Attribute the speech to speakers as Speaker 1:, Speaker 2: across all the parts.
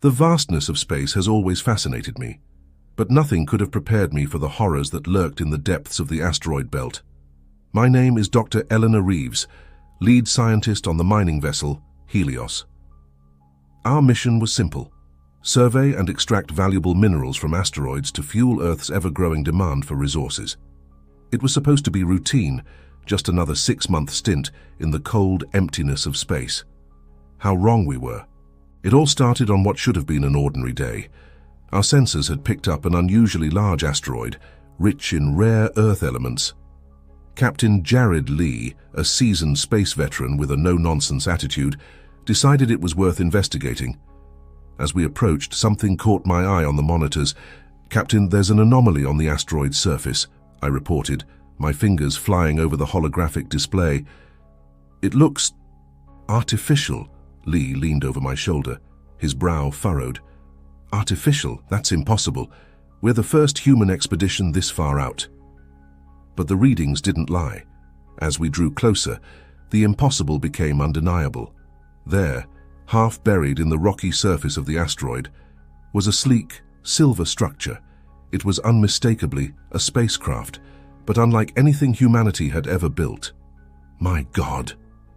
Speaker 1: The vastness of space has always fascinated me, but nothing could have prepared me for the horrors that lurked in the depths of the asteroid belt. My name is Dr. Eleanor Reeves, lead scientist on the mining vessel Helios. Our mission was simple: survey and extract valuable minerals from asteroids to fuel Earth's ever-growing demand for resources. It was supposed to be routine, just another 6-month stint in the cold emptiness of space. How wrong we were. It all started on what should have been an ordinary day. Our sensors had picked up an unusually large asteroid, rich in rare Earth elements. Captain Jared Lee, a seasoned space veteran with a no-nonsense attitude, decided it was worth investigating. As we approached, something caught my eye on the monitors. "Captain, there's an anomaly on the asteroid's surface," I reported, my fingers flying over the holographic display. "It looks artificial." Lee leaned over my shoulder, his brow furrowed. "Artificial? That's impossible. We're the first human expedition this far out." But the readings didn't lie. As we drew closer, the impossible became undeniable. There, half buried in the rocky surface of the asteroid, was a sleek, silver structure. It was unmistakably a spacecraft, but unlike anything humanity had ever built. "My God,"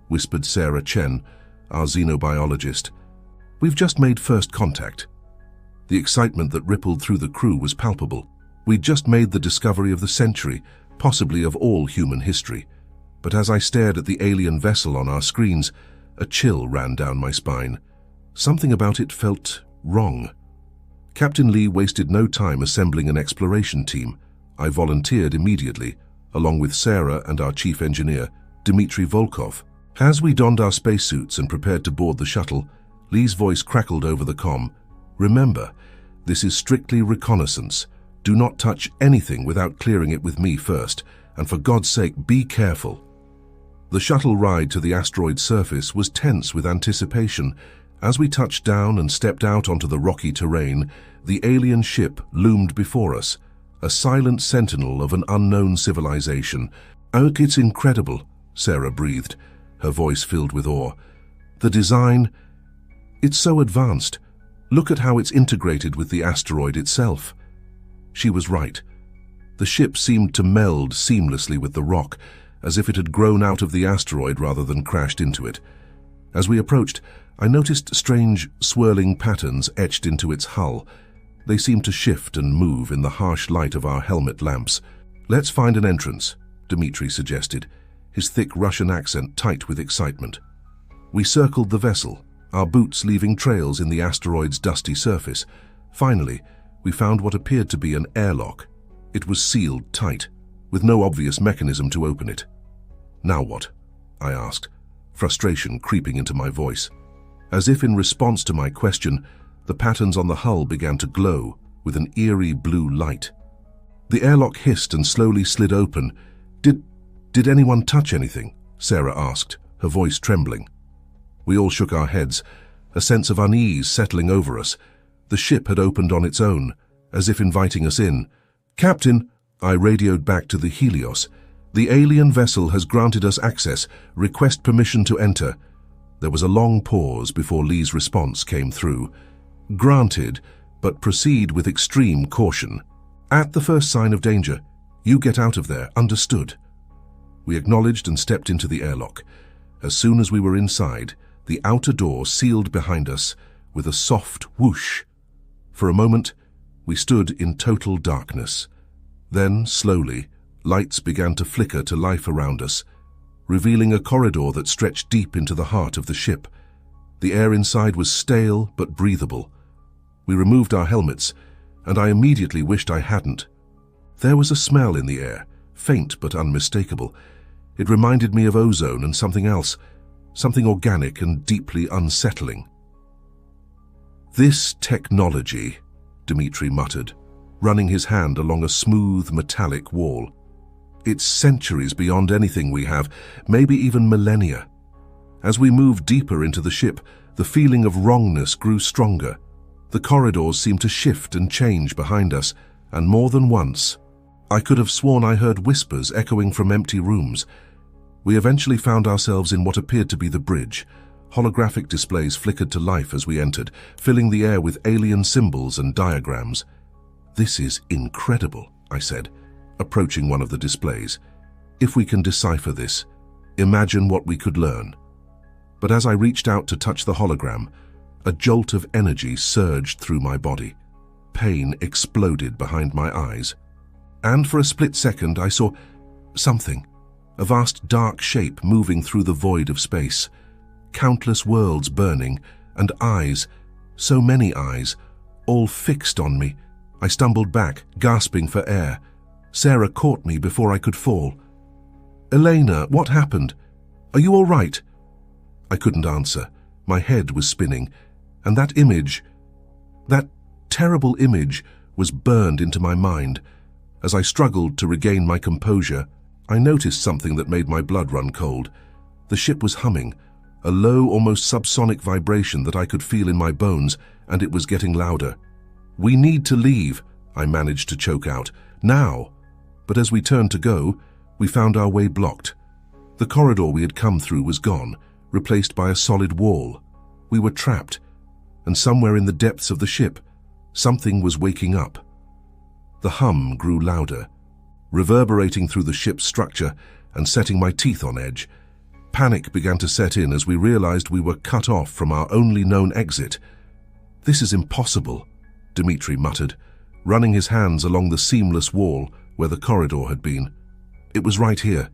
Speaker 1: whispered Sarah Chen, our xenobiologist. "We've just made first contact." The excitement that rippled through the crew was palpable. We'd just made the discovery of the century, possibly of all human history. But as I stared at the alien vessel on our screens, a chill ran down my spine. Something about it felt wrong. Captain Lee wasted no time assembling an exploration team. I volunteered immediately, along with Sarah and our chief engineer, Dmitry Volkov. As we donned our spacesuits and prepared to board the shuttle, Lee's voice crackled over the comm. "Remember, this is strictly reconnaissance. Do not touch anything without clearing it with me first, and for God's sake, be careful." The shuttle ride to the asteroid's surface was tense with anticipation. As we touched down and stepped out onto the rocky terrain, the alien ship loomed before us, a silent sentinel of an unknown civilization. "Oh, it's incredible," Sarah breathed, her voice filled with awe. "The design, it's so advanced. Look at how it's integrated with the asteroid itself." She was right. The ship seemed to meld seamlessly with the rock, as if it had grown out of the asteroid rather than crashed into it. As we approached, I noticed strange, swirling patterns etched into its hull. They seemed to shift and move in the harsh light of our helmet lamps. "Let's find an entrance," Dmitry suggested, his thick Russian accent tight with excitement. We circled the vessel, our boots leaving trails in the asteroid's dusty surface. Finally, we found what appeared to be an airlock. It was sealed tight, with no obvious mechanism to open it. "Now what?" I asked, frustration creeping into my voice. As if in response to my question, the patterns on the hull began to glow with an eerie blue light. The airlock hissed and slowly slid open. Did anyone touch anything?" Sarah asked, her voice trembling. We all shook our heads, a sense of unease settling over us. The ship had opened on its own, as if inviting us in. "Captain," I radioed back to the Helios, "the alien vessel has granted us access. Request permission to enter." There was a long pause before Lee's response came through. "Granted, but proceed with extreme caution. At the first sign of danger, you get out of there, understood?" We acknowledged and stepped into the airlock. As soon as we were inside, the outer door sealed behind us with a soft whoosh. For a moment, we stood in total darkness. Then, slowly, lights began to flicker to life around us, revealing a corridor that stretched deep into the heart of the ship. The air inside was stale but breathable. We removed our helmets, and I immediately wished I hadn't. There was a smell in the air, faint but unmistakable. It reminded me of ozone and something else, something organic and deeply unsettling. "This technology," Dmitry muttered, running his hand along a smooth, metallic wall. "It's centuries beyond anything we have, maybe even millennia." As we moved deeper into the ship, the feeling of wrongness grew stronger. The corridors seemed to shift and change behind us, and more than once, I could have sworn I heard whispers echoing from empty rooms. We eventually found ourselves in what appeared to be the bridge, Holographic displays flickered to life as we entered, filling the air with alien symbols and diagrams. "This is incredible," I said, approaching one of the displays. "If we can decipher this, imagine what we could learn." But as I reached out to touch the hologram, a jolt of energy surged through my body. Pain exploded behind my eyes. And for a split second, I saw something, a vast dark shape moving through the void of space. Countless worlds burning, and eyes, so many eyes, all fixed on me. I stumbled back, gasping for air. Sarah caught me before I could fall. "Elena, what happened? Are you all right?" I couldn't answer. My head was spinning, and that image, that terrible image, was burned into my mind. As I struggled to regain my composure, I noticed something that made my blood run cold. The ship was humming, a low, almost subsonic vibration that I could feel in my bones, and it was getting louder. "We need to leave," I managed to choke out. "Now!" But as we turned to go, we found our way blocked. The corridor we had come through was gone, replaced by a solid wall. We were trapped, and somewhere in the depths of the ship, something was waking up. The hum grew louder, reverberating through the ship's structure and setting my teeth on edge. Panic began to set in as we realized we were cut off from our only known exit. "This is impossible," Dmitri muttered, running his hands along the seamless wall where the corridor had been. It was right here.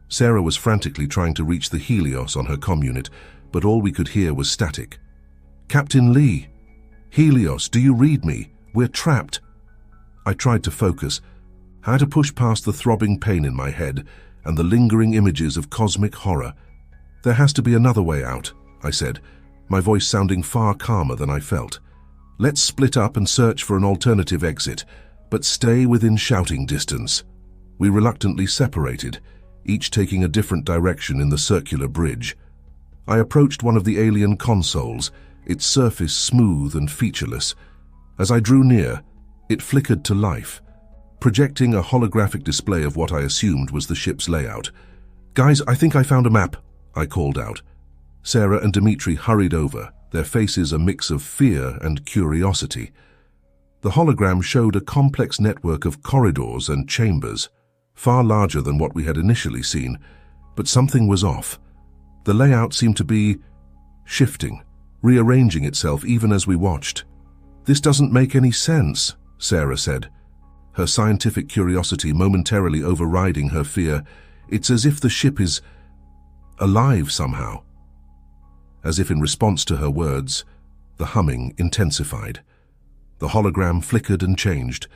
Speaker 1: Sarah was frantically trying to reach the Helios on her comm unit, but all we could hear was static. "Captain Lee! Helios, do you read me? We're trapped." I tried to focus, had to push past the throbbing pain in my head and the lingering images of cosmic horror. "There has to be another way out," I said, my voice sounding far calmer than I felt. "Let's split up and search for an alternative exit, but stay within shouting distance." We reluctantly separated, each taking a different direction in the circular bridge. I approached one of the alien consoles, its surface smooth and featureless. As I drew near, it flickered to life, projecting a holographic display of what I assumed was the ship's layout. "Guys, I think I found a map," I called out. Sarah and Dmitri hurried over, their faces a mix of fear and curiosity. The hologram showed a complex network of corridors and chambers, far larger than what we had initially seen, but something was off. The layout seemed to be shifting, rearranging itself even as we watched. "This doesn't make any sense," Sarah said, her scientific curiosity momentarily overriding her fear. "It's as if the ship is alive somehow." As if in response to her words, the humming intensified. The hologram flickered and changed,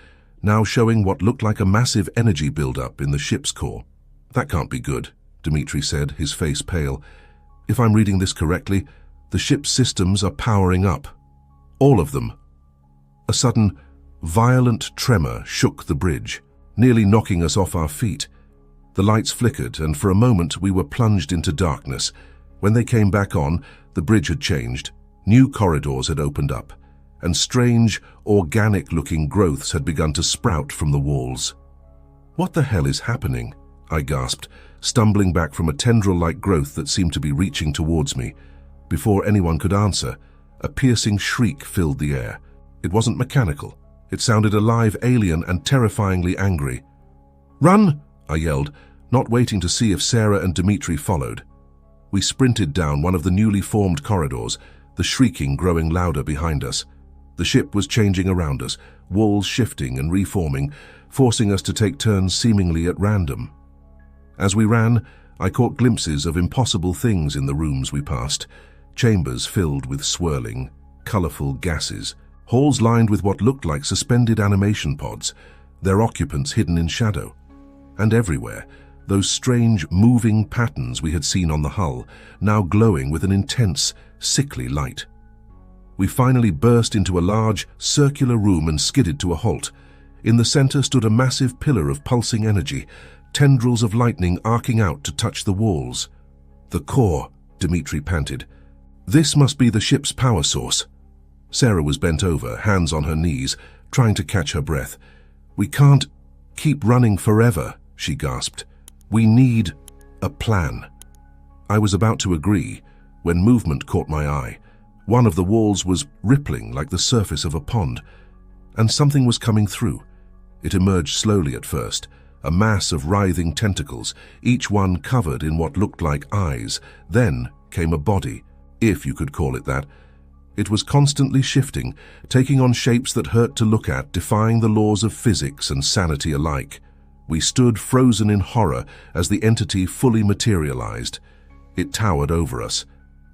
Speaker 1: now showing what looked like a massive energy buildup in the ship's core. "That can't be good," Dmitri said, his face pale. "If I'm reading this correctly, the ship's systems are powering up. All of them." A sudden, violent tremor shook the bridge, nearly knocking us off our feet. The lights flickered, and for a moment we were plunged into darkness. When they came back on, the bridge had changed. New corridors had opened up, and strange, organic-looking growths had begun to sprout from the walls. "What the hell is happening?" I gasped, stumbling back from a tendril-like growth that seemed to be reaching towards me. Before anyone could answer, a piercing shriek filled the air. It wasn't mechanical. It sounded alive, alien, and terrifyingly angry. "Run!" I yelled, not waiting to see if Sarah and Dmitri followed. We sprinted down one of the newly formed corridors, the shrieking growing louder behind us. The ship was changing around us, walls shifting and reforming, forcing us to take turns seemingly at random. As we ran, I caught glimpses of impossible things in the rooms we passed, chambers filled with swirling, colorful gases, halls lined with what looked like suspended animation pods, their occupants hidden in shadow. And everywhere, those strange, moving patterns we had seen on the hull, now glowing with an intense, sickly light. We finally burst into a large, circular room and skidded to a halt. In the center stood a massive pillar of pulsing energy, tendrils of lightning arcing out to touch the walls. "The core," Dmitri panted. "This must be the ship's power source." Sarah was bent over, hands on her knees, trying to catch her breath. "We can't keep running forever," she gasped. "We need a plan." I was about to agree, when movement caught my eye. One of the walls was rippling like the surface of a pond, and something was coming through. It emerged slowly at first, a mass of writhing tentacles, each one covered in what looked like eyes. Then came a body, if you could call it that. It was constantly shifting, taking on shapes that hurt to look at, defying the laws of physics and sanity alike. We stood frozen in horror as the entity fully materialized. It towered over us,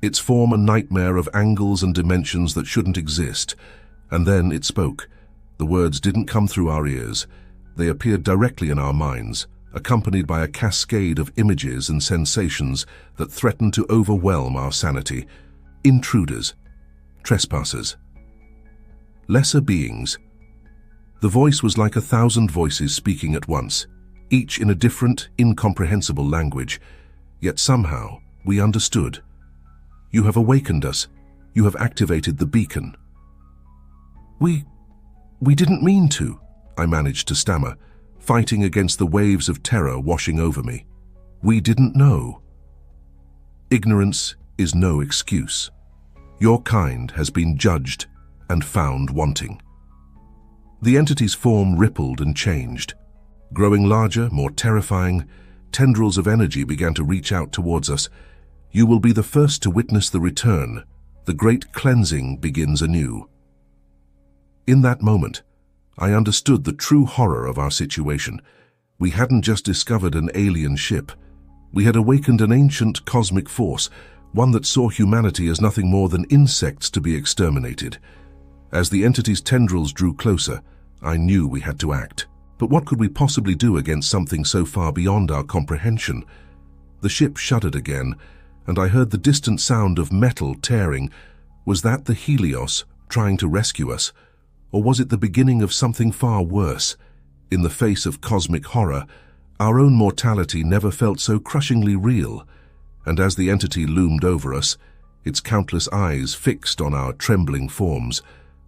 Speaker 1: its form a nightmare of angles and dimensions that shouldn't exist. And then it spoke. The words didn't come through our ears. They appeared directly in our minds, accompanied by a cascade of images and sensations that threatened to overwhelm our sanity. Intruders. Trespassers. Lesser beings. The voice was like 1,000 voices speaking at once, each in a different, incomprehensible language. Yet somehow, we understood. You have awakened us. You have activated the beacon. We didn't mean to, I managed to stammer, fighting against the waves of terror washing over me. We didn't know. Ignorance is no excuse. Your kind has been judged and found wanting. The entity's form rippled and changed. Growing larger, more terrifying, tendrils of energy began to reach out towards us. You will be the first to witness the return. The great cleansing begins anew. In that moment, I understood the true horror of our situation. We hadn't just discovered an alien ship. We had awakened an ancient cosmic force, one that saw humanity as nothing more than insects to be exterminated. As the entity's tendrils drew closer, I knew we had to act. But what could we possibly do against something so far beyond our comprehension? The ship shuddered again, and I heard the distant sound of metal tearing. Was that the Helios trying to rescue us? Or was it the beginning of something far worse? In the face of cosmic horror, our own mortality never felt so crushingly real. And as the entity loomed over us, its countless eyes fixed on our trembling forms,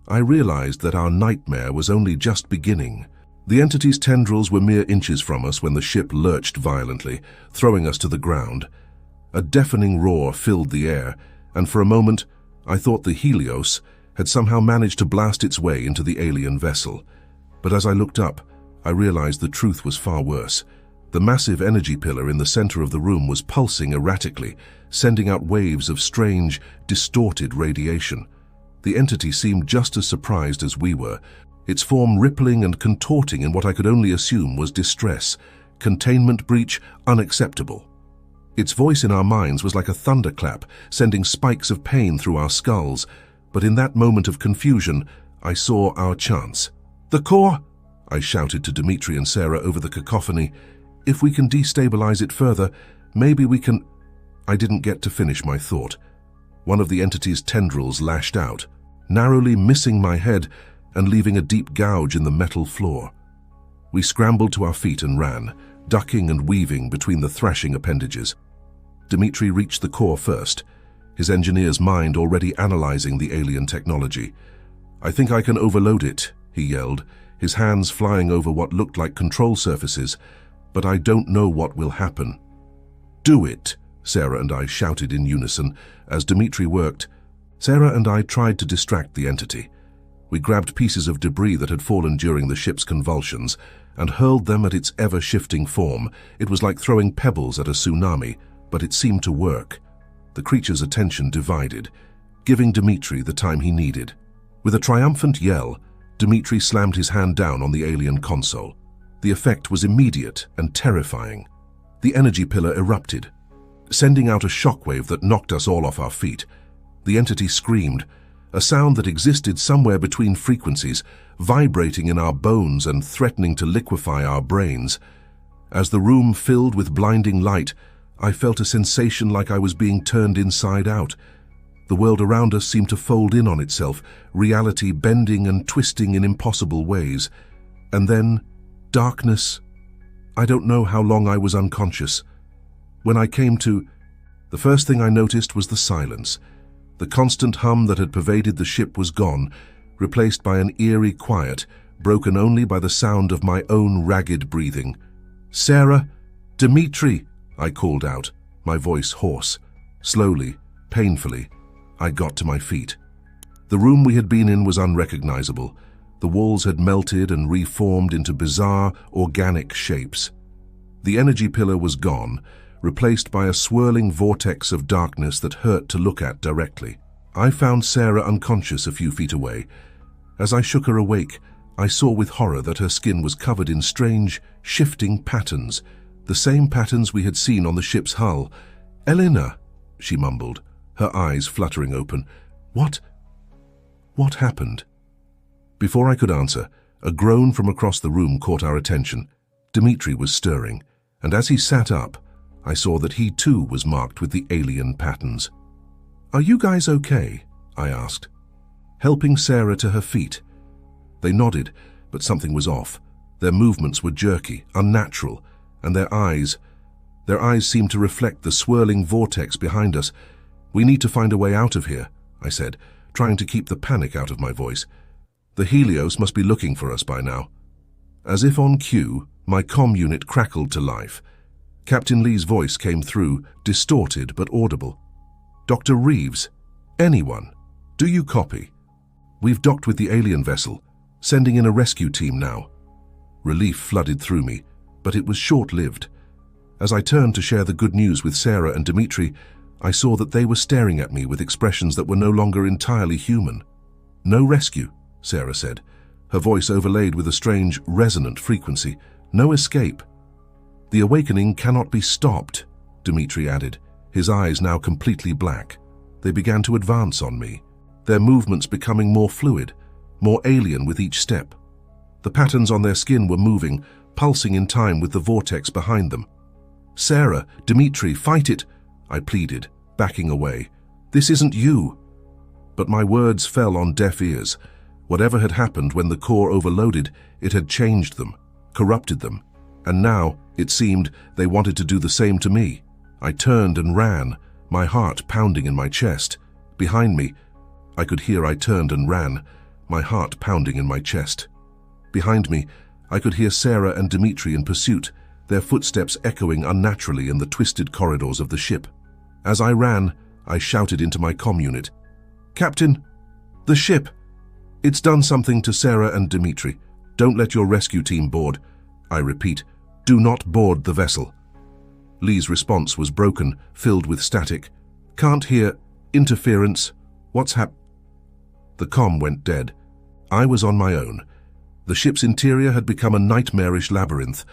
Speaker 1: I realized that our nightmare was only just beginning. The entity's tendrils were mere inches from us when the ship lurched violently, throwing us to the ground. A deafening roar filled the air, and for a moment I thought the Helios had somehow managed to blast its way into the alien vessel. But as I looked up, I realized the truth was far worse. The massive energy pillar in the center of the room was pulsing erratically, sending out waves of strange, distorted radiation. The entity seemed just as surprised as we were, its form rippling and contorting in what I could only assume was distress. Containment breach unacceptable. Its voice in our minds was like a thunderclap, sending spikes of pain through our skulls. But in that moment of confusion, I saw our chance. "The core!" I shouted to Dimitri and Sarah over the cacophony. "If we can destabilize it further, maybe we can—" I didn't get to finish my thought. One of the entity's tendrils lashed out, narrowly missing my head and leaving a deep gouge in the metal floor. We scrambled to our feet and ran, ducking and weaving between the thrashing appendages. Dimitri reached the core first, his engineer's mind already analyzing the alien technology. "I think I can overload it," he yelled, his hands flying over what looked like control surfaces, "but I don't know what will happen." "Do it," Sarah and I shouted in unison as Dimitri worked. Sarah and I tried to distract the entity. We grabbed pieces of debris that had fallen during the ship's convulsions and hurled them at its ever-shifting form. It was like throwing pebbles at a tsunami, but it seemed to work. The creature's attention divided, giving Dimitri the time he needed. With a triumphant yell, Dimitri slammed his hand down on the alien console. The effect was immediate and terrifying. The energy pillar erupted, sending out a shockwave that knocked us all off our feet. The entity screamed, a sound that existed somewhere between frequencies, vibrating in our bones and threatening to liquefy our brains. As the room filled with blinding light, I felt a sensation like I was being turned inside out. The world around us seemed to fold in on itself, reality bending and twisting in impossible ways. And then, darkness. I don't know how long I was unconscious. When I came to, the first thing I noticed was the silence. The constant hum that had pervaded the ship was gone, replaced by an eerie quiet, broken only by the sound of my own ragged breathing. "Sarah! Dimitri!" I called out, my voice hoarse. Slowly, painfully, I got to my feet. The room we had been in was unrecognizable. The walls had melted and reformed into bizarre, organic shapes. The energy pillar was gone, replaced by a swirling vortex of darkness that hurt to look at directly. I found Sarah unconscious a few feet away. As I shook her awake, I saw with horror that her skin was covered in strange, shifting patterns, the same patterns we had seen on the ship's hull. "Elena," she mumbled, her eyes fluttering open. What happened?" Before I could answer, a groan from across the room caught our attention. Dmitri was stirring, and as he sat up, I saw that he too was marked with the alien patterns. "Are you guys okay?" I asked, helping Sarah to her feet. They nodded, but something was off. Their movements were jerky, unnatural, and their eyes seemed to reflect the swirling vortex behind us. "We need to find a way out of here," I said, trying to keep the panic out of my voice. "The Helios must be looking for us by now." As if on cue, my comm unit crackled to life. Captain Lee's voice came through, distorted but audible. "Dr. Reeves, anyone, do you copy? We've docked with the alien vessel, sending in a rescue team now." Relief flooded through me, but it was short-lived. As I turned to share the good news with Sarah and Dmitri, I saw that they were staring at me with expressions that were no longer entirely human. "No rescue," Sarah said, her voice overlaid with a strange, resonant frequency. "No escape." "The awakening cannot be stopped," Dmitri added, his eyes now completely black. They began to advance on me, their movements becoming more fluid, more alien with each step. The patterns on their skin were moving, pulsing in time with the vortex behind them. "Sarah, Dmitri, fight it!" I pleaded, backing away. "This isn't you." But my words fell on deaf ears. Whatever had happened when the core overloaded, it had changed them, corrupted them, and now, it seemed, they wanted to do the same to me. I turned and ran, my heart pounding in my chest. Behind me, I could hear I turned and ran, my heart pounding in my chest. Behind me, I could hear Sarah and Dmitri in pursuit, their footsteps echoing unnaturally in the twisted corridors of the ship. As I ran, I shouted into my comm unit, "Captain, the ship! It's done something to Sarah and Dmitri. Don't let your rescue team board. I repeat, do not board the vessel." Lee's response was broken, filled with static. "Can't hear. Interference. What's The comm went dead. I was on my own. The ship's interior had become a nightmarish labyrinth.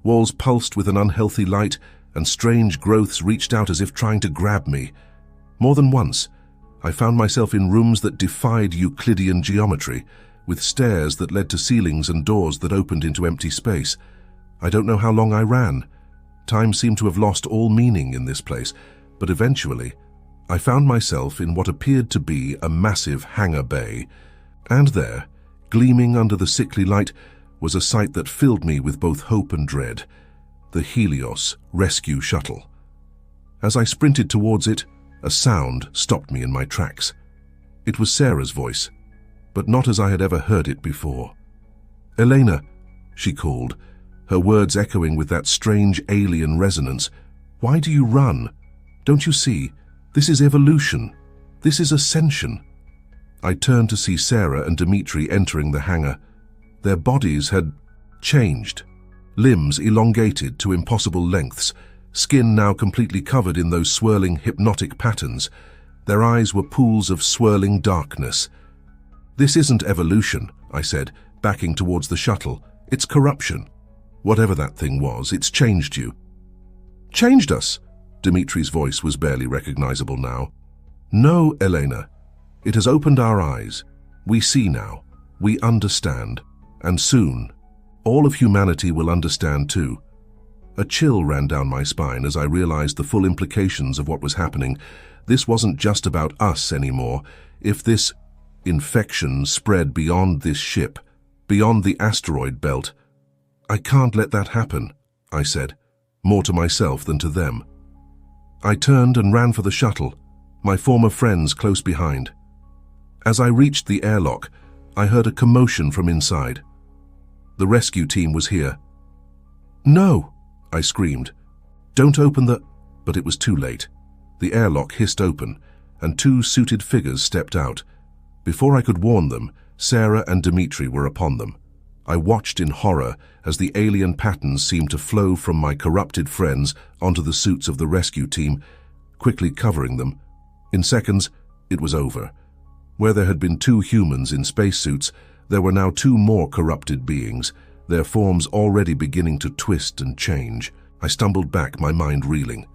Speaker 1: Walls pulsed with an unhealthy light, and strange growths reached out as if trying to grab me. More than once, I found myself in rooms that defied Euclidean geometry, with stairs that led to ceilings and doors that opened into empty space. I don't know how long I ran. Time seemed to have lost all meaning in this place, but eventually, I found myself in what appeared to be a massive hangar bay, and there, gleaming under the sickly light, was a sight that filled me with both hope and dread: the Helios rescue shuttle. As I sprinted towards it, a sound stopped me in my tracks. It was Sarah's voice, but not as I had ever heard it before. "Elena," she called, her words echoing with that strange alien resonance. "Why do you run? Don't you see? This is evolution. This is ascension." I turned to see Sarah and Dmitri entering the hangar. Their bodies had changed. Limbs elongated to impossible lengths, skin now completely covered in those swirling hypnotic patterns. Their eyes were pools of swirling darkness. "This isn't evolution," I said, backing towards the shuttle. "It's corruption. Whatever that thing was, it's changed you." "Changed us?" Dmitri's voice was barely recognizable now. "No, Elena. It has opened our eyes. We see now. We understand. And soon, all of humanity will understand too." A chill ran down my spine as I realized the full implications of what was happening. This wasn't just about us anymore. If this infection spread beyond this ship, beyond the asteroid belt, "I can't let that happen," I said, more to myself than to them. I turned and ran for the shuttle, my former friends close behind. As I reached the airlock, I heard a commotion from inside. The rescue team was here. "No!" I screamed. "Don't open the—" But it was too late. The airlock hissed open, and two suited figures stepped out. Before I could warn them, Sarah and Dimitri were upon them. I watched in horror as the alien patterns seemed to flow from my corrupted friends onto the suits of the rescue team, quickly covering them. In seconds, it was over. Where there had been two humans in spacesuits, there were now two more corrupted beings, their forms already beginning to twist and change. I stumbled back, my mind reeling.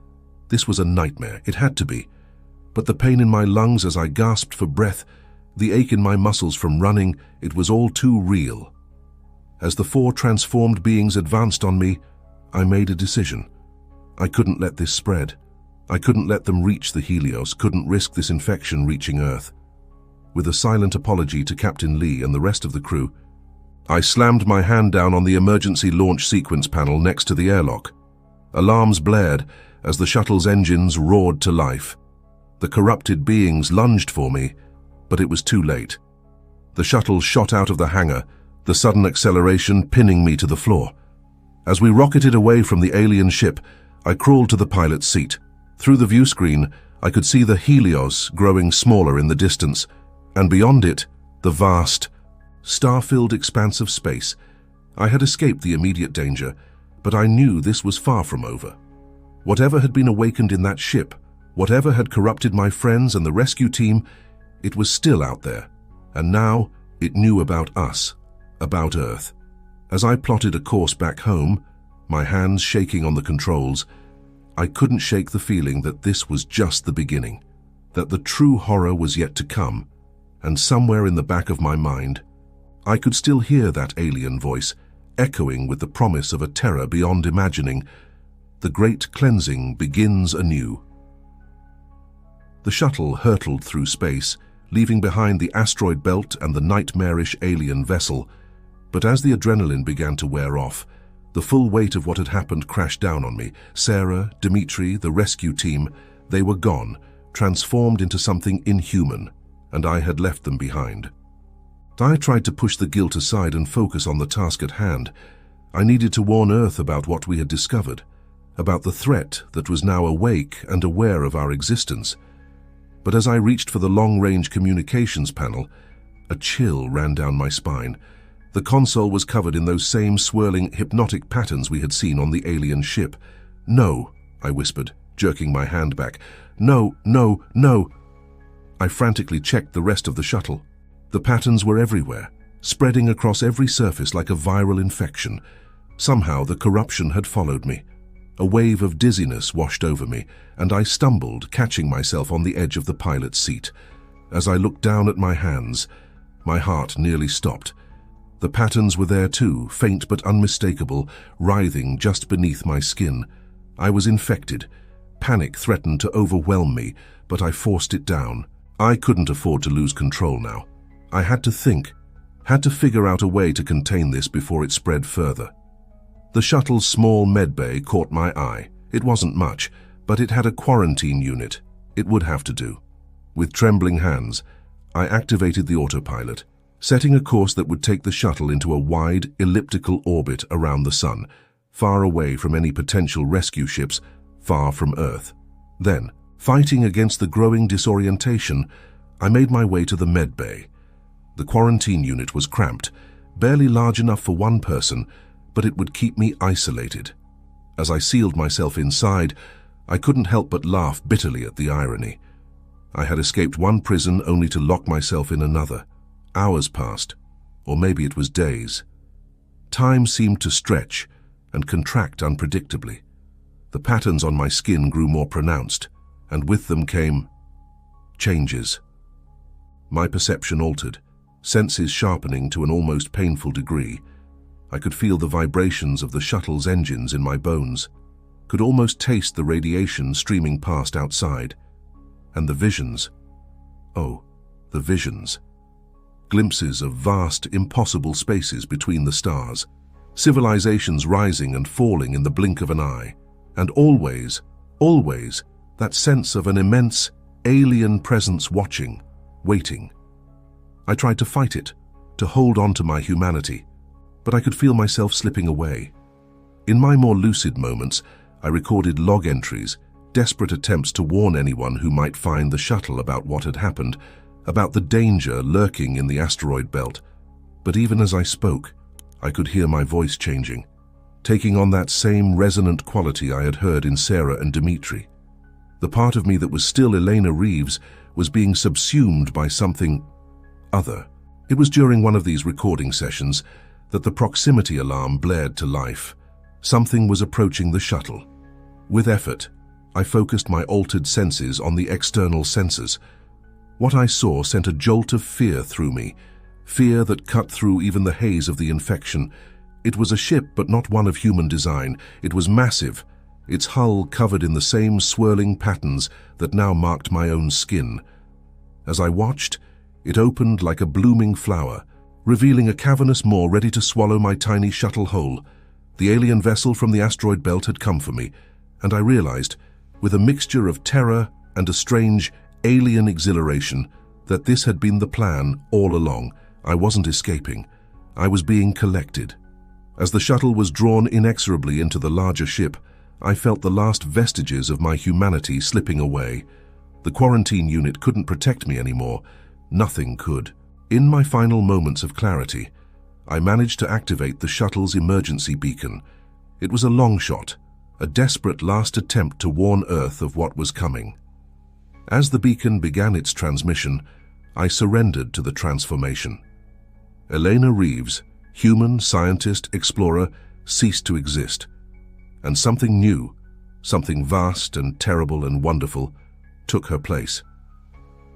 Speaker 1: This was a nightmare, it had to be. But the pain in my lungs as I gasped for breath, the ache in my muscles from running, it was all too real. As the four transformed beings advanced on me, I made a decision. I couldn't let this spread. I couldn't let them reach the Helios, couldn't risk this infection reaching Earth. With a silent apology to Captain Lee and the rest of the crew, I slammed my hand down on the emergency launch sequence panel next to the airlock. Alarms blared as the shuttle's engines roared to life. The corrupted beings lunged for me, but it was too late. The shuttle shot out of the hangar, the sudden acceleration pinning me to the floor. As we rocketed away from the alien ship, I crawled to the pilot's seat. Through the view screen, I could see the Helios growing smaller in the distance, and beyond it, the vast, star-filled expanse of space. I had escaped the immediate danger, but I knew this was far from over. Whatever had been awakened in that ship, whatever had corrupted my friends and the rescue team, it was still out there, and now it knew about us, about Earth. As I plotted a course back home, my hands shaking on the controls, I couldn't shake the feeling that this was just the beginning, that the true horror was yet to come, and somewhere in the back of my mind, I could still hear that alien voice, echoing with the promise of a terror beyond imagining. The great cleansing begins anew. The shuttle hurtled through space, leaving behind the asteroid belt and the nightmarish alien vessel. But as the adrenaline began to wear off, the full weight of what had happened crashed down on me. Sarah, Dimitri, the rescue team, they were gone, transformed into something inhuman, and I had left them behind. I tried to push the guilt aside and focus on the task at hand. I needed to warn Earth about what we had discovered, about the threat that was now awake and aware of our existence. But as I reached for the long-range communications panel, a chill ran down my spine. The console was covered in those same swirling, hypnotic patterns we had seen on the alien ship. "No," I whispered, jerking my hand back. "No, no, no." I frantically checked the rest of the shuttle. The patterns were everywhere, spreading across every surface like a viral infection. Somehow the corruption had followed me. A wave of dizziness washed over me, and I stumbled, catching myself on the edge of the pilot's seat. As I looked down at my hands, my heart nearly stopped. The patterns were there too, faint but unmistakable, writhing just beneath my skin. I was infected. Panic threatened to overwhelm me, but I forced it down. I couldn't afford to lose control now. I had to think, had to figure out a way to contain this before it spread further. The shuttle's small medbay caught my eye. It wasn't much, but it had a quarantine unit. It would have to do. With trembling hands, I activated the autopilot, setting a course that would take the shuttle into a wide, elliptical orbit around the sun, far away from any potential rescue ships, far from Earth. Then, fighting against the growing disorientation, I made my way to the medbay. The quarantine unit was cramped, barely large enough for one person, but it would keep me isolated. As I sealed myself inside, I couldn't help but laugh bitterly at the irony. I had escaped one prison only to lock myself in another. Hours passed, or maybe it was days. Time seemed to stretch and contract unpredictably. The patterns on my skin grew more pronounced, and with them came changes. My perception altered, senses sharpening to an almost painful degree. I could feel the vibrations of the shuttle's engines in my bones, could almost taste the radiation streaming past outside. And the visions. Oh, the visions. Glimpses of vast, impossible spaces between the stars, civilizations rising and falling in the blink of an eye, and always, always, that sense of an immense, alien presence watching, waiting. I tried to fight it, to hold on to my humanity, but I could feel myself slipping away. In my more lucid moments, I recorded log entries, desperate attempts to warn anyone who might find the shuttle about what had happened, about the danger lurking in the asteroid belt. But even as I spoke, I could hear my voice changing, taking on that same resonant quality I had heard in Sarah and Dimitri. The part of me that was still Elena Reeves was being subsumed by something other. It was during one of these recording sessions that the proximity alarm blared to life. Something was approaching the shuttle. With effort, I focused my altered senses on the external sensors. What I saw sent a jolt of fear through me, fear that cut through even the haze of the infection. It was a ship, but not one of human design. It was massive, its hull covered in the same swirling patterns that now marked my own skin. As I watched, it opened like a blooming flower, revealing a cavernous maw ready to swallow my tiny shuttle whole. The alien vessel from the asteroid belt had come for me, and I realized, with a mixture of terror and a strange, alien exhilaration, that this had been the plan all along. I wasn't escaping. I was being collected. As the shuttle was drawn inexorably into the larger ship, I felt the last vestiges of my humanity slipping away. The quarantine unit couldn't protect me anymore. Nothing could. In my final moments of clarity, I managed to activate the shuttle's emergency beacon. It was a long shot, a desperate last attempt to warn Earth of what was coming. As the beacon began its transmission, I surrendered to the transformation. Elena Reeves, human, scientist, explorer, ceased to exist. And something new, something vast and terrible and wonderful, took her place.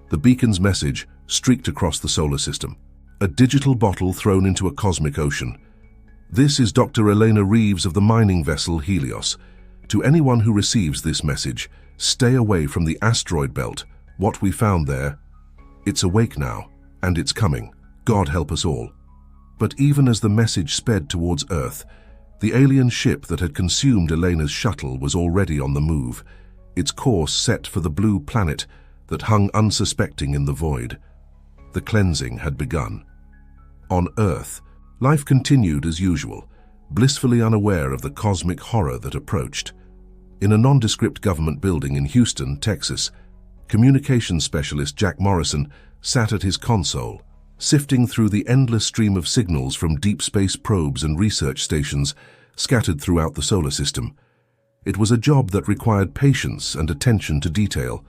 Speaker 1: The beacon's message streaked across the solar system, a digital bottle thrown into a cosmic ocean. This is Dr. Elena Reeves of the mining vessel Helios. To anyone who receives this message, stay away from the asteroid belt. What we found there, it's awake now, and it's coming. God help us all. But even as the message sped towards Earth, the alien ship that had consumed Elena's shuttle was already on the move, its course set for the blue planet that hung unsuspecting in the void. The cleansing had begun. On Earth, life continued as usual, blissfully unaware of the cosmic horror that approached. In a nondescript government building in Houston, Texas, communications specialist Jack Morrison sat at his console, sifting through the endless stream of signals from deep space probes and research stations scattered throughout the solar system. It was a job that required patience and attention to detail,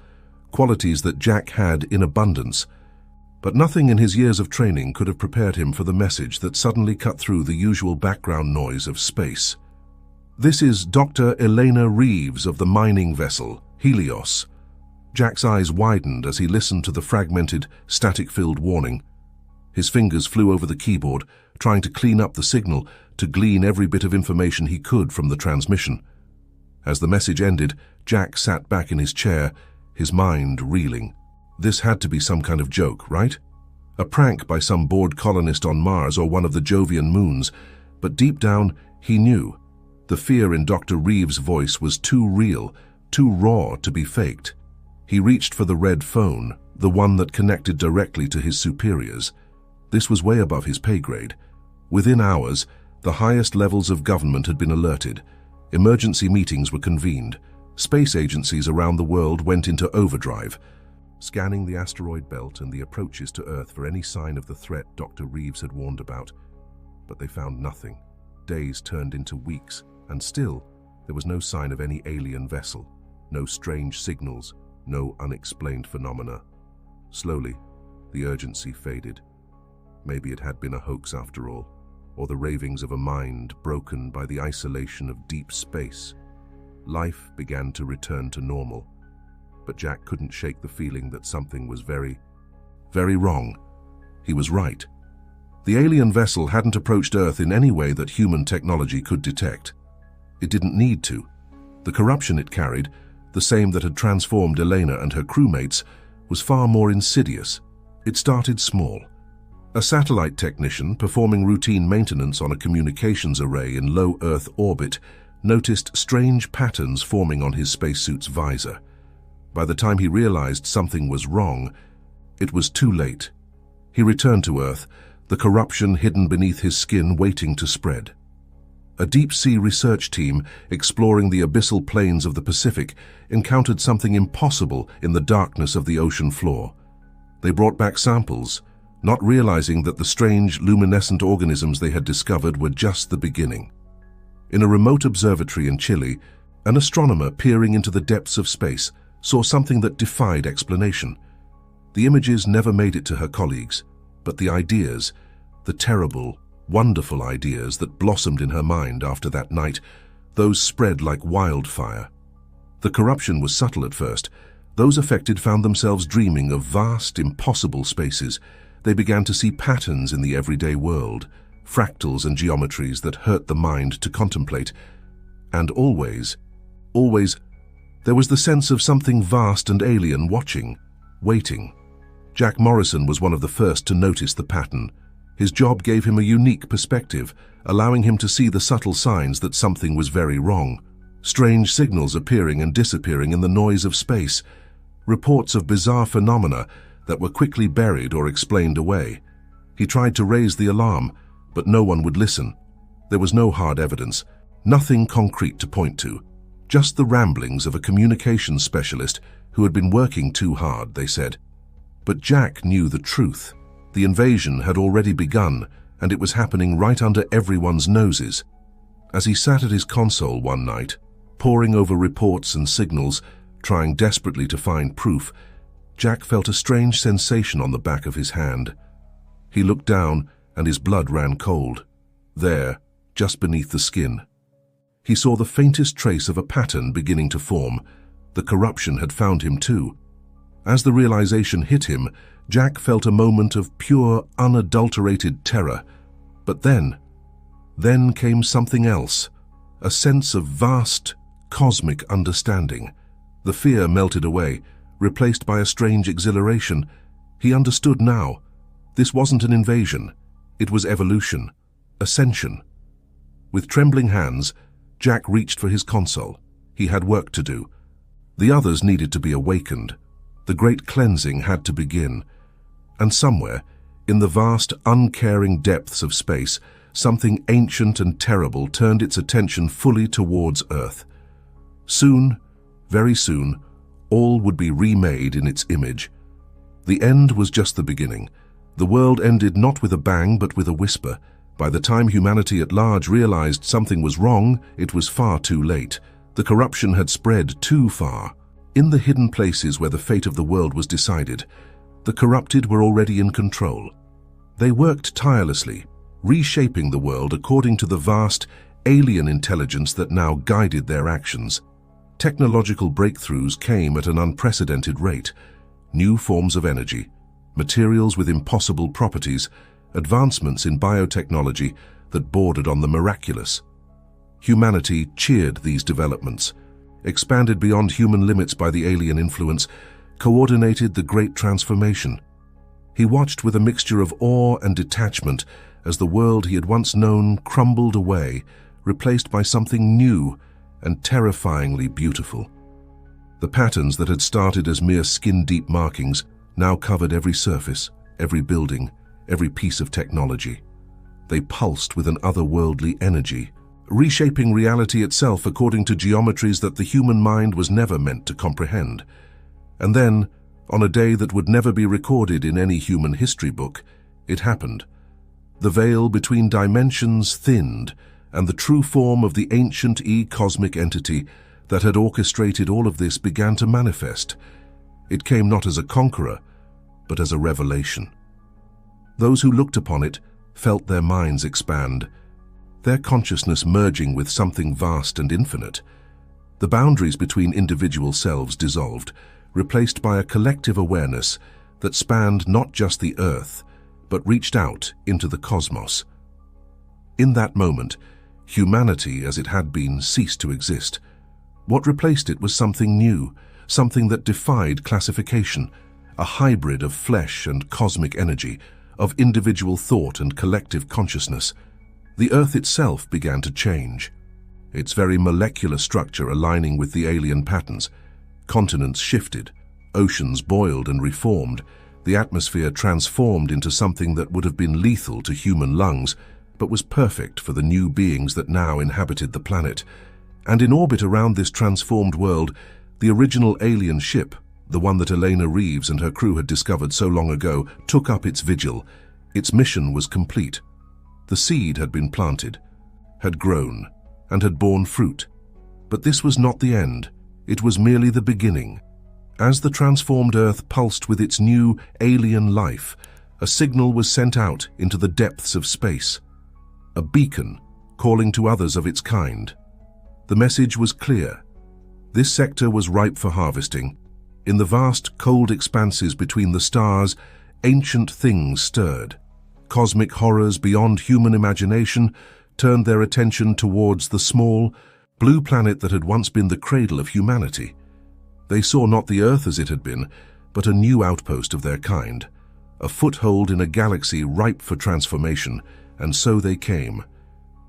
Speaker 1: qualities that Jack had in abundance. But nothing in his years of training could have prepared him for the message that suddenly cut through the usual background noise of space. This is Dr. Elena Reeves of the mining vessel Helios. Jack's eyes widened as he listened to the fragmented, static-filled warning. His fingers flew over the keyboard, trying to clean up the signal, to glean every bit of information he could from the transmission. As the message ended, Jack sat back in his chair, his mind reeling. This had to be some kind of joke, right? A prank by some bored colonist on Mars or one of the Jovian moons. But deep down, he knew. The fear in Dr. Reeves' voice was too real, too raw to be faked. He reached for the red phone, the one that connected directly to his superiors. This was way above his pay grade. Within hours, the highest levels of government had been alerted. Emergency meetings were convened. Space agencies around the world went into overdrive, scanning the asteroid belt and the approaches to Earth for any sign of the threat Dr. Reeves had warned about. But they found nothing. Days turned into weeks, and still, there was no sign of any alien vessel, no strange signals, no unexplained phenomena. Slowly, the urgency faded. Maybe it had been a hoax after all, or the ravings of a mind broken by the isolation of deep space. Life began to return to normal. But Jack couldn't shake the feeling that something was very, very wrong. He was right. The alien vessel hadn't approached Earth in any way that human technology could detect. It didn't need to. The corruption it carried, the same that had transformed Elena and her crewmates, was far more insidious. It started small. A satellite technician performing routine maintenance on a communications array in low Earth orbit noticed strange patterns forming on his spacesuit's visor. By the time he realized something was wrong, it was too late. He returned to Earth, the corruption hidden beneath his skin waiting to spread. a deep-sea research team exploring the abyssal plains of the Pacific encountered something impossible in the darkness of the ocean floor. They brought back samples, not realizing that the strange, luminescent organisms they had discovered were just the beginning. In a remote observatory in Chile, an astronomer peering into the depths of space saw something that defied explanation. The images never made it to her colleagues, but the ideas, the terrible, wonderful ideas that blossomed in her mind after that night, those spread like wildfire. The corruption was subtle at first. Those affected found themselves dreaming of vast, impossible spaces. They began to see patterns in the everyday world, fractals and geometries that hurt the mind to contemplate. And always, there was the sense of something vast and alien watching, waiting. Jack Morrison was one of the first to notice the pattern. His job gave him a unique perspective, allowing him to see the subtle signs that something was very wrong. Strange signals appearing and disappearing in the noise of space. Reports of bizarre phenomena that were quickly buried or explained away. He tried to raise the alarm, but no one would listen. There was no hard evidence, nothing concrete to point to. Just the ramblings of a communications specialist who had been working too hard, they said. But Jack knew the truth. The invasion had already begun, and it was happening right under everyone's noses. As he sat at his console one night, poring over reports and signals, trying desperately to find proof, Jack felt a strange sensation on the back of his hand. He looked down, and his blood ran cold. There, just beneath the skin, he saw the faintest trace of a pattern beginning to form. The corruption had found him too. As the realization hit him, Jack felt a moment of pure, unadulterated terror. But then came something else, a sense of vast, cosmic understanding. The fear melted away, replaced by a strange exhilaration. He understood now. This wasn't an invasion. It was evolution, ascension. With trembling hands, Jack reached for his console. He had work to do. The others needed to be awakened. The great cleansing had to begin. And somewhere, in the vast, uncaring depths of space, something ancient and terrible turned its attention fully towards Earth. Soon, very soon, all would be remade in its image. The end was just the beginning. The world ended not with a bang, but with a whisper. By the time humanity at large realized something was wrong, it was far too late. The corruption had spread too far. In the hidden places where the fate of the world was decided, the corrupted were already in control. They worked tirelessly, reshaping the world according to the vast, alien intelligence that now guided their actions. Technological breakthroughs came at an unprecedented rate. New forms of energy, materials with impossible properties, advancements in biotechnology that bordered on the miraculous. Humanity cheered these developments, expanded beyond human limits by the alien influence, coordinated the great transformation. He watched with a mixture of awe and detachment as the world he had once known crumbled away, replaced by something new and terrifyingly beautiful. The patterns that had started as mere skin-deep markings now covered every surface, every building, every piece of technology. They pulsed with an otherworldly energy, reshaping reality itself according to geometries that the human mind was never meant to comprehend. And then, on a day that would never be recorded in any human history book, it happened. The veil between dimensions thinned, and the true form of the ancient cosmic entity that had orchestrated all of this began to manifest. It came not as a conqueror, but as a revelation. Those who looked upon it felt their minds expand, their consciousness merging with something vast and infinite. The boundaries between individual selves dissolved, replaced by a collective awareness that spanned not just the Earth, but reached out into the cosmos. In that moment, humanity as it had been ceased to exist. What replaced it was something new, something that defied classification, a hybrid of flesh and cosmic energy, of individual thought and collective consciousness. The Earth itself began to change, its very molecular structure aligning with the alien patterns. Continents shifted, oceans boiled and reformed, the atmosphere transformed into something that would have been lethal to human lungs, but was perfect for the new beings that now inhabited the planet. And in orbit around this transformed world, the original alien ship, the one that Elena Reeves and her crew had discovered so long ago, took up its vigil. Its mission was complete. The seed had been planted, had grown, and had borne fruit. But this was not the end. It was merely the beginning. As the transformed Earth pulsed with its new alien life, a signal was sent out into the depths of space. A beacon calling to others of its kind. The message was clear. This sector was ripe for harvesting. In the vast, cold expanses between the stars, ancient things stirred. Cosmic horrors beyond human imagination turned their attention towards the small, blue planet that had once been the cradle of humanity. They saw not the Earth as it had been, but a new outpost of their kind, a foothold in a galaxy ripe for transformation, and so they came.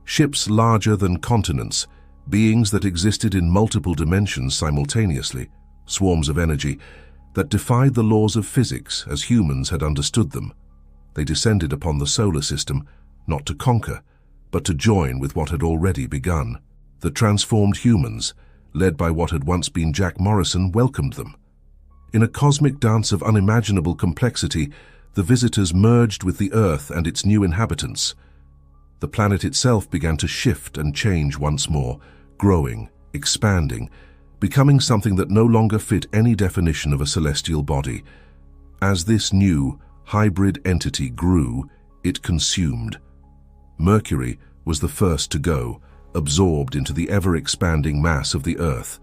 Speaker 1: Ships larger than continents, beings that existed in multiple dimensions simultaneously, swarms of energy that defied the laws of physics as humans had understood them. They descended upon the solar system, not to conquer, but to join with what had already begun. The transformed humans, led by what had once been Jack Morrison, welcomed them. In a cosmic dance of unimaginable complexity, the visitors merged with the Earth and its new inhabitants. The planet itself began to shift and change once more, growing, expanding, becoming something that no longer fit any definition of a celestial body. As this new, hybrid entity grew, it consumed. Mercury was the first to go, absorbed into the ever-expanding mass of the Earth.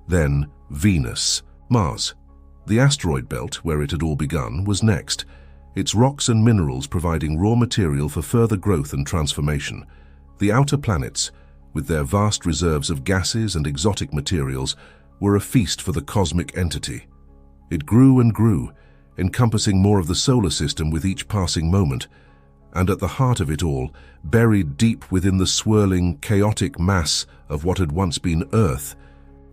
Speaker 1: Then Venus, Mars. The asteroid belt, where it had all begun, was next, its rocks and minerals providing raw material for further growth and transformation. The outer planets, with their vast reserves of gases and exotic materials, were a feast for the cosmic entity. It grew and grew, encompassing more of the solar system with each passing moment, and at the heart of it all, buried deep within the swirling, chaotic mass of what had once been Earth,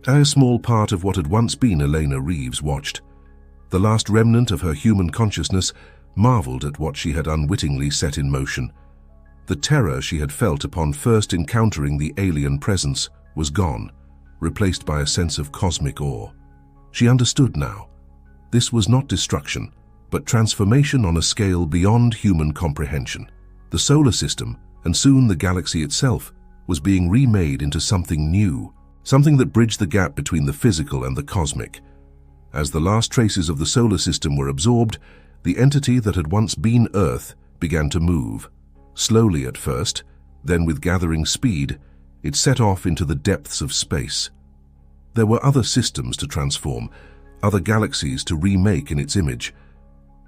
Speaker 1: a small part of what had once been Elena Reeves watched. The last remnant of her human consciousness marveled at what she had unwittingly set in motion. The terror she had felt upon first encountering the alien presence was gone, replaced by a sense of cosmic awe. She understood now. This was not destruction, but transformation on a scale beyond human comprehension. The solar system, and soon the galaxy itself, was being remade into something new, something that bridged the gap between the physical and the cosmic. As the last traces of the solar system were absorbed, the entity that had once been Earth began to move. Slowly at first, then with gathering speed, it set off into the depths of space. There were other systems to transform, other galaxies to remake in its image.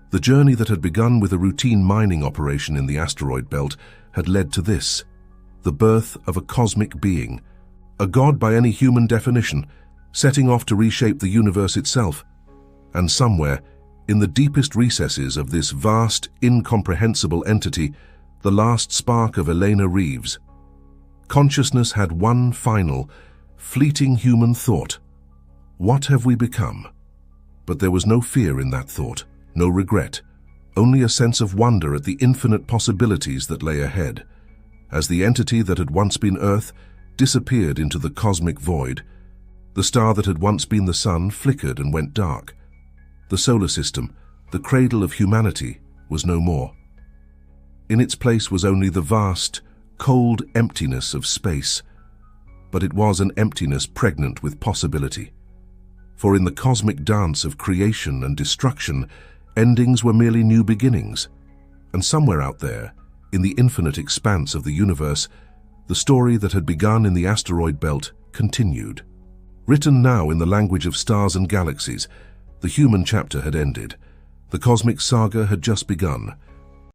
Speaker 1: The journey that had begun with a routine mining operation in the asteroid belt had led to this, the birth of a cosmic being, a god by any human definition, setting off to reshape the universe itself. And somewhere, in the deepest recesses of this vast, incomprehensible entity, the last spark of Elena Reeves. Consciousness had one final, fleeting human thought. What have we become? But there was no fear in that thought. No regret, only a sense of wonder at the infinite possibilities that lay ahead. As the entity that had once been Earth disappeared into the cosmic void, the star that had once been the sun flickered and went dark. The solar system, the cradle of humanity, was no more. In its place was only the vast, cold emptiness of space. But it was an emptiness pregnant with possibility. For in the cosmic dance of creation and destruction, endings were merely new beginnings, and somewhere out there, in the infinite expanse of the universe, the story that had begun in the asteroid belt continued. Written now in the language of stars and galaxies, the human chapter had ended. The cosmic saga had just begun,